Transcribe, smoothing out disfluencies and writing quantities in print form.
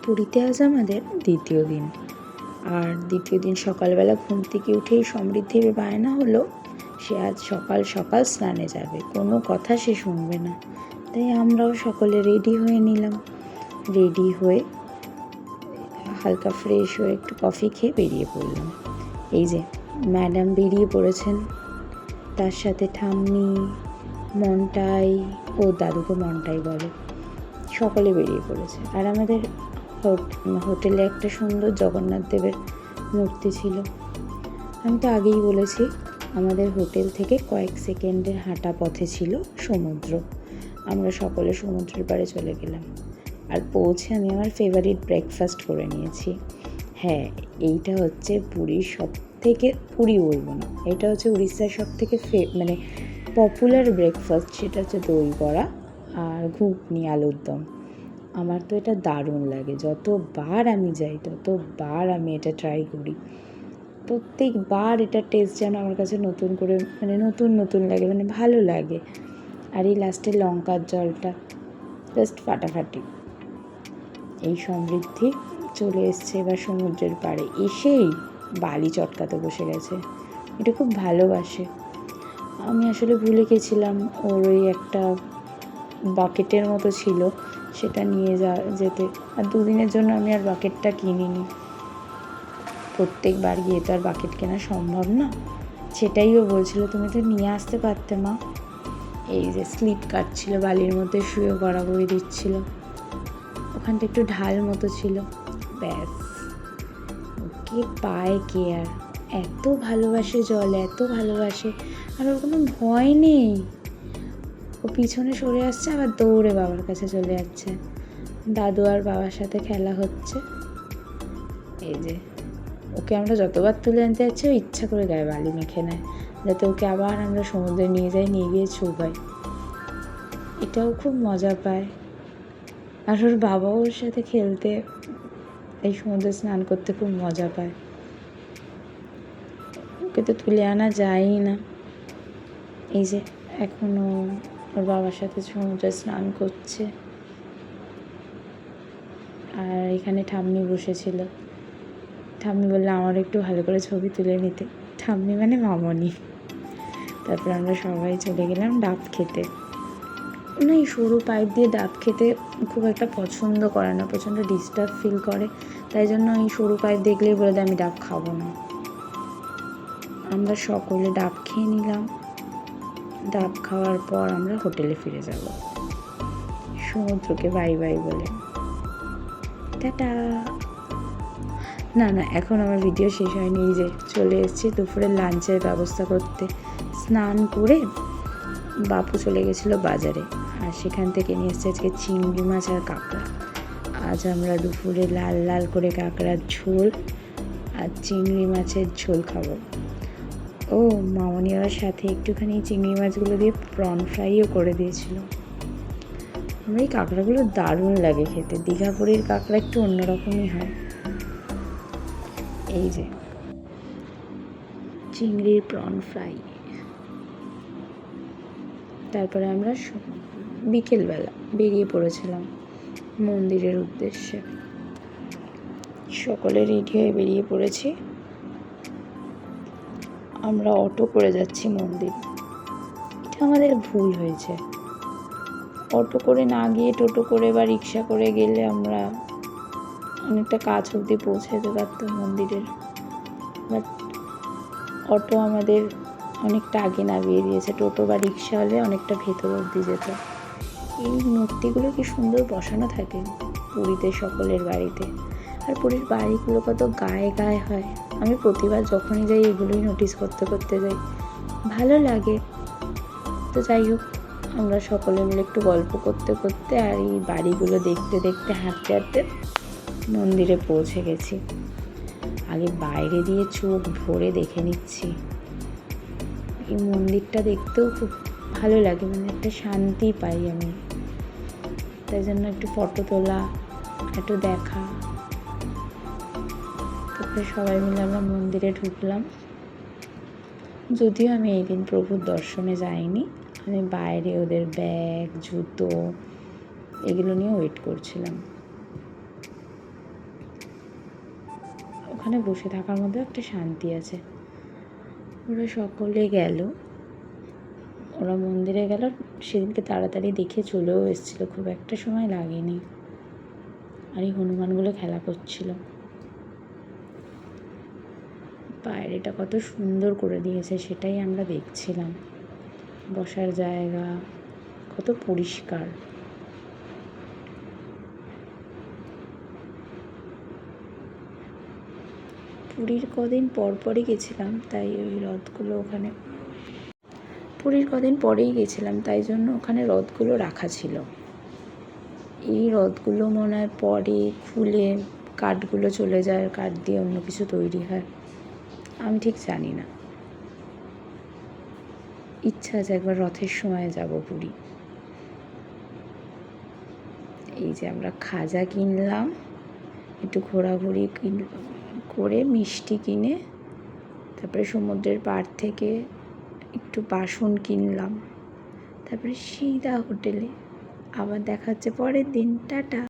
পুরীতে আজ আমাদের দ্বিতীয় দিন। আর দ্বিতীয় দিন সকালবেলা ঘুম থেকে উঠেই সমৃদ্ধির বায়না হলো সে আজ সকাল সকাল স্নানে যাবে, কোনো কথা সে শুনবে না। তাই আমরাও সকলে রেডি হয়ে নিলাম। রেডি হয়ে হালকা ফ্রেশ হয়ে একটু কফি খেয়ে বেরিয়ে পড়লাম। এই যে ম্যাডাম বেরিয়ে পড়েছেন, তার সাথে ঠাম্মি, মন্টাই, ও দাদুকে মন্টাই বলে, সকলে বেরিয়ে পড়েছে। আর আমাদের হোটেলে একটা সুন্দর জগন্নাথ দেবের মূর্তি ছিল। আমি তো আগেই বলেছি আমাদের হোটেল থেকে কয়েক সেকেন্ডের হাঁটা পথে ছিল সমুদ্র। আমরা সকলে সমুদ্রের পাড়ে চলে গেলাম। আর পৌঁছে আমি আমার ফেভারিট ব্রেকফাস্ট করে নিয়েছি। হ্যাঁ, এইটা হচ্ছে পুরীর সব থেকে, পুরী বলবো না, এটা হচ্ছে উড়িষ্যার সব থেকে পপুলার ব্রেকফাস্ট। সেটা হচ্ছে দই বড়া আর ঘুগনি আলুর দম। আমার তো এটা দারুণ লাগে। যতবার আমি যাই ততবার আমি এটা ট্রাই করি। প্রত্যেকবার এটা টেস্ট যেন আমার কাছে নতুন করে নতুন লাগে, ভালো লাগে। আর এই লাস্টের লঙ্কার জলটা জাস্ট ফাটাফাটি। এই সমৃদ্ধি চলে এসছে এবার সমুদ্রের পাড়ে, এসেই বালি চটকাতে বসে গেছে। এটা খুব ভালোবাসে। আমি আসলে ভুলে গেছিলাম ওর ওই একটা বাকেটের মতো ছিল, সেটা নিয়ে যেতে। আর দুদিনের জন্য আমি আর বাকেটটা কিনিনি। প্রত্যেকবার গিয়ে তো আর বাকেট কেনা সম্ভব না। সেটাই ও বলছিল, তুমি তো নিয়ে আসতে পারতে মা। এই যে স্লিপ কাটছিল, বালির মধ্যে শুয়ে গড়া বই দিচ্ছিল। ওখানটা একটু ঢাল মতো ছিল। ব্যাস, ওকে পায় কে আর। এত ভালোবাসে জল, এত ভালোবাসে। আর ওর কোনো ভয় নেই। ও পিছনে সরে আসছে, আবার দৌড়ে বাবার কাছে চলে যাচ্ছে। দাদু আর বাবার সাথে খেলা হচ্ছে। এই যে ওকে আমরা যতবার তুলে আনতে যাচ্ছি ও ইচ্ছা করে গায়ে বালি মেখে নেয়, যাতে ওকে আবার আমরা সমুদ্রে নিয়ে গিয়ে ছুপাই। এটাও খুব মজা পায়। আর ওর বাবাও ওর সাথে খেলতে, এই সমুদ্রে স্নান করতে খুব মজা পায়। ওকে তো তুলে আনা যায়ই না। এই যে এখনও ওর বাবার সাথে সমুদ্রে স্নান করছে। আর এখানে ঠাম্মি বসেছিল। ঠাম্মি বললে আমার একটু ভালো করে ছবি তুলে নিতে। ঠাম্মি মানে মামনি। তারপর আমরা সবাই চলে গেলাম ডাব খেতে। না, এই সরু পাইপ দিয়ে ডাব খেতে খুব একটা পছন্দ করে না, প্রচণ্ড ডিস্টার্ব ফিল করে। তাই জন্য এই সরু পাইপ দেখলেই বলে দেয় আমি ডাব খাবো না। আমরা সকলে ডাব খেয়ে নিলাম। ডাব খাওয়ার পর আমরা হোটেলে ফিরে যাব, সমুদ্রকে বাই বাই বলে। টাটা। না, এখন আমার ভিডিও শেষ হয়নি। এই যে চলে এসেছি দুপুরের লাঞ্চের ব্যবস্থা করতে। স্নান করে বাপু চলে গেছিলো বাজারে, আর সেখান থেকে নিয়ে এসেছে আজকে চিংড়ি মাছ আর কাঁকড়া। আজ আমরা দুপুরে লাল লাল করে কাঁকড়ার ঝোল আর চিংড়ি মাছের ঝোল খাবো। ও মামনি আর সাথে একটুখানি চিংড়ি মাছগুলো দিয়ে প্রন ফ্রাইও করে দিয়েছিল। আমার এই কাঁকড়াগুলো দারুণ লাগে খেতে। দীঘাপুরীর কাঁকড়া একটু অন্যরকমই হয়। এই যে চিংড়ির প্রন ফ্রাই। তারপরে আমরা বিকেলবেলা বেরিয়ে পড়েছিলাম মন্দিরের উদ্দেশ্যে। সকলে রেডি হয়ে বেরিয়ে পড়েছি। আমরা অটো করে যাচ্ছি মন্দির। এটা আমাদের ভুল হয়েছে। অটো করে না গিয়ে টোটো করে বা রিক্সা করে গেলে আমরা অনেকটা কাছ অবধি পৌঁছে যেতে পারতাম মন্দিরের। বাট অটো আমাদের অনেকটা আগে নামিয়ে দিয়েছে। টোটো বা রিক্সা হলে অনেকটা ভেতর অবধি যেত। এই মূর্তিগুলো কি সুন্দর বসানো থাকে পুরীতে সকলের বাড়িতে। আর পুরীর বাড়িগুলো কত গায়ে গায়ে হয়। আমি প্রতিবার যখনই যাই এগুলোই নোটিস করতে যাই, ভালো লাগে। তো যাই হোক, আমরা সকলে মিলে একটু গল্প করতে আর এই বাড়িগুলো দেখতে হাঁটতে মন্দিরে পৌঁছে গেছি। আগে বাইরে দিয়ে চোখ ভরে দেখে নিচ্ছি। এই মন্দিরটা দেখতেও খুব ভালো লাগে, একটা শান্তি পাই আমি। তাই জন্য একটু ফটো তোলা, একটু দেখা। তারপরে সবাই মিলে আমরা মন্দিরে ঢুকলাম। যদিও আমি এই দিন প্রভুর দর্শনে যাইনি, আমি বাইরে ওদের ব্যাগ, জুতো এগুলো নিয়ে ওয়েট করছিলাম। ওখানে বসে থাকার মধ্যে একটা শান্তি আছে। ওরা সকলে গেল, ওরা মন্দিরে গেল। সেদিনকে তাড়াতাড়ি দেখে চলেও এসেছিলো, খুব একটা সময় লাগেনি। আর এই হনুমানগুলো খেলা করছিল। বাইরেটা কত সুন্দর করে দিয়েছে সেটাই আমরা দেখছিলাম। বসার জায়গা কত পরিষ্কার। পুরীর কদিন পরই গেছিলাম, তাই ওই রথগুলো ওখানে পুরীর কদিন পরেই গেছিলাম, তাই জন্য ওখানে রথগুলো রাখা ছিল। এই রথগুলো মনে হয় পরে খুলে কাঠগুলো চলে যায়, কাঠ দিয়ে অন্য কিছু তৈরি হয়, আমি ঠিক জানি না। ইচ্ছা আছে একবার রথের সময় যাব পুরী। এই যে আমরা খাজা কিনলাম, একটু ঘোরাঘুরি করে মিষ্টি কিনে, তারপরে সমুদ্রের পাড় থেকে একটু বাসন কিনলাম, তারপরে সিধা হোটেলে। আবার দেখা হচ্ছে পরের দিন। টাটা।